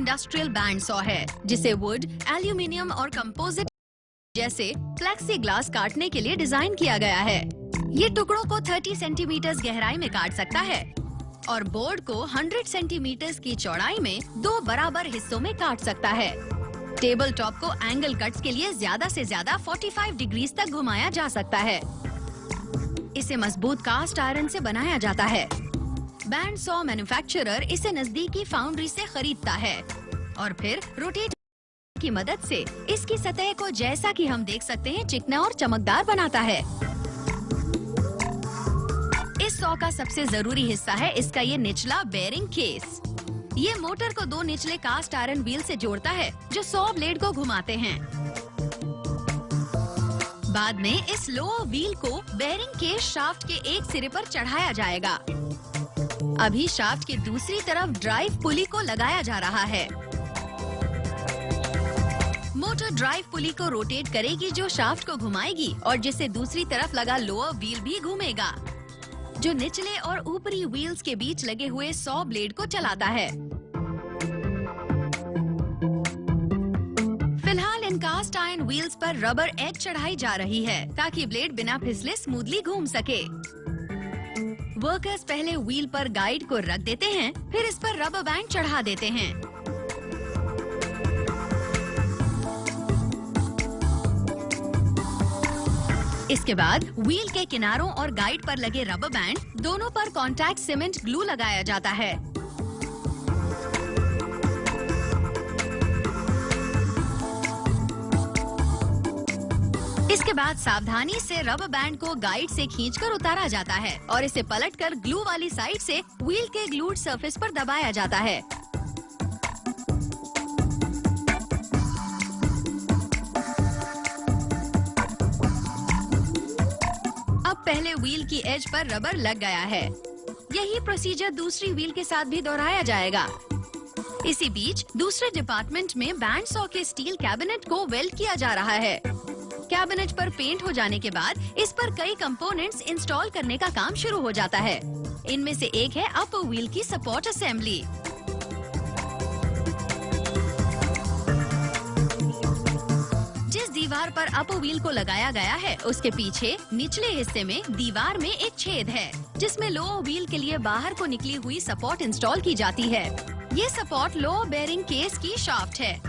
Industrial band saw है, जिसे would, aluminium और कंपोजिट जैसे फ्लेक्सी ग्लास काटने के लिए डिजाइन किया गया है। ये टुकड़ों को 30 सेंटीमीटर गहराई में काट सकता है और बोर्ड को 100 सेंटीमीटर की चौड़ाई में 2 बराबर हिस्सों में काट सकता है। टेबल टॉप को एंगल कट्स के लिए ज्यादा से ज्यादा 45 डिग्री तक घुमाया जा सकता है। इसे मजबूत कास्ट आयरन से बनाया जाता है। बैंड सॉ मैन्युफैक्चरर इसे नजदीकी फाउंड्री से खरीदता है और फिर रोटेट की मदद से इसकी सतह को, जैसा कि हम देख सकते हैं, चिकना और चमकदार बनाता है। इस सॉ का सबसे जरूरी हिस्सा है इसका ये निचला बेयरिंग केस। ये मोटर को 2 निचले कास्ट आयरन व्हील से जोड़ता है जो सॉ ब्लेड को घुमाते हैं। बाद में इस लोअर व्हील को बेयरिंग केस शाफ्ट के एक सिरे पर चढ़ाया जाएगा। अभी शाफ्ट की दूसरी तरफ ड्राइव पुली को लगाया जा रहा है। मोटर ड्राइव पुली को रोटेट करेगी जो शाफ्ट को घुमाएगी और जिससे दूसरी तरफ लगा लोअर व्हील भी घूमेगा, जो निचले और ऊपरी व्हील्स के बीच लगे हुए सॉ ब्लेड को चलाता है। फिलहाल इन कास्ट आयरन व्हील्स पर रबर एज चढ़ाई जा रही है ताकि ब्लेड बिना फिसले स्मूथली घूम सके। वर्कर्स पहले व्हील पर गाइड को रख देते हैं, फिर इस पर रबर बैंड चढ़ा देते हैं। इसके बाद व्हील के किनारों और गाइड पर लगे रबर बैंड दोनों पर कॉन्टैक्ट सीमेंट ग्लू लगाया जाता है। इसके बाद सावधानी से रबर बैंड को गाइड से खींचकर उतारा जाता है और इसे पलटकर ग्लू वाली साइड से व्हील के ग्लूड सरफेस पर दबाया जाता है। अब पहले व्हील की एज पर रबर लग गया है। यही प्रोसीजर दूसरी व्हील के साथ भी दोहराया जाएगा। इसी बीच दूसरे डिपार्टमेंट में बैंड सॉ के स्टील कैबिनेट को वेल्ड किया जा रहा है। कैबिनेट पर पेंट हो जाने के बाद इस पर कई कंपोनेंट्स इंस्टॉल करने का काम शुरू हो जाता है। इनमें से एक है अपर व्हील की सपोर्ट असेंबली। जिस दीवार पर अपर व्हील को लगाया गया है उसके पीछे निचले हिस्से में दीवार में एक छेद है जिसमें लोअर व्हील के लिए बाहर को निकली हुई सपोर्ट इंस्टॉल की जाती है। ये सपोर्ट लोअर बेयरिंग केस की शाफ्ट है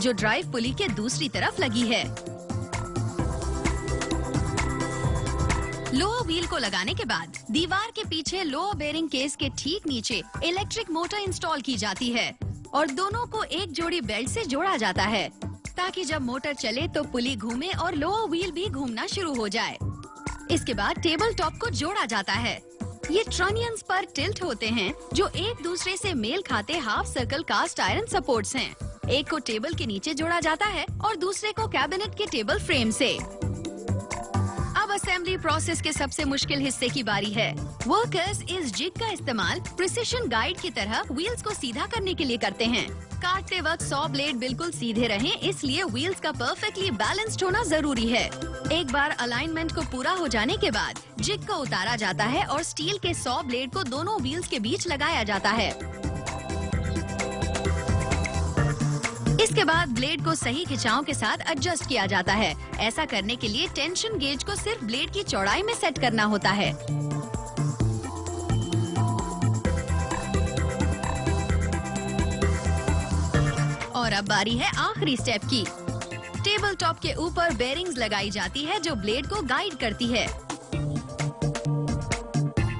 जो ड्राइव पुली के दूसरी तरफ लगी है। लोअर व्हील को लगाने के बाद दीवार के पीछे लोअर बेयरिंग केस के ठीक नीचे इलेक्ट्रिक मोटर इंस्टॉल की जाती है और दोनों को एक जोड़ी बेल्ट से जोड़ा जाता है ताकि जब मोटर चले तो पुली घूमे और लोअर व्हील भी घूमना शुरू हो जाए। इसके बाद टेबल टॉप को जोड़ा जाता है। ये ट्रनियंस पर टिल्ट होते हैं जो एक दूसरे से मेल खाते half circle cast iron supports हैं। एक को टेबल के नीचे जोड़ा जाता है और दूसरे को कैबिनेट के टेबल फ्रेम से। अब असेंबली प्रोसेस के सबसे मुश्किल हिस्से की बारी है। वर्कर्स इस जिग का इस्तेमाल प्रिसिशन गाइड की तरह व्हील्स को सीधा करने के लिए करते हैं। काटते वक्त सॉ ब्लेड बिल्कुल सीधे रहें, इसलिए व्हील्स का परफेक्टली बैलेंस्ड होना जरूरी है। एक बार अलाइनमेंट को पूरा हो जाने के बाद जिग को उतारा जाता है और स्टील के सॉ ब्लेड को दोनों व्हील्स के बीच लगाया जाता है। इसके बाद ब्लेड को सही खिंचाव के साथ एडजस्ट किया जाता है। ऐसा करने के लिए टेंशन गेज को सिर्फ ब्लेड की चौड़ाई में सेट करना होता है। और अब बारी है आखिरी स्टेप की। टेबल टॉप के ऊपर बेयरिंग्स लगाई जाती है जो ब्लेड को गाइड करती है।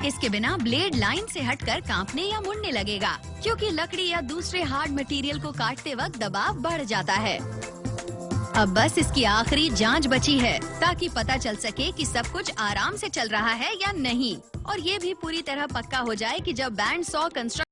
इसके बिना ब्लेड लाइन से हटकर कांपने या मुड़ने लगेगा क्योंकि लकड़ी या दूसरे हार्ड मटेरियल को काटते वक्त दबाव बढ़ जाता है। अब बस इसकी आखिरी जांच बची है ताकि पता चल सके कि सब कुछ आराम से चल रहा है या नहीं, और ये भी पूरी तरह पक्का हो जाए कि जब बैंड सॉ कंस्ट्रक्ट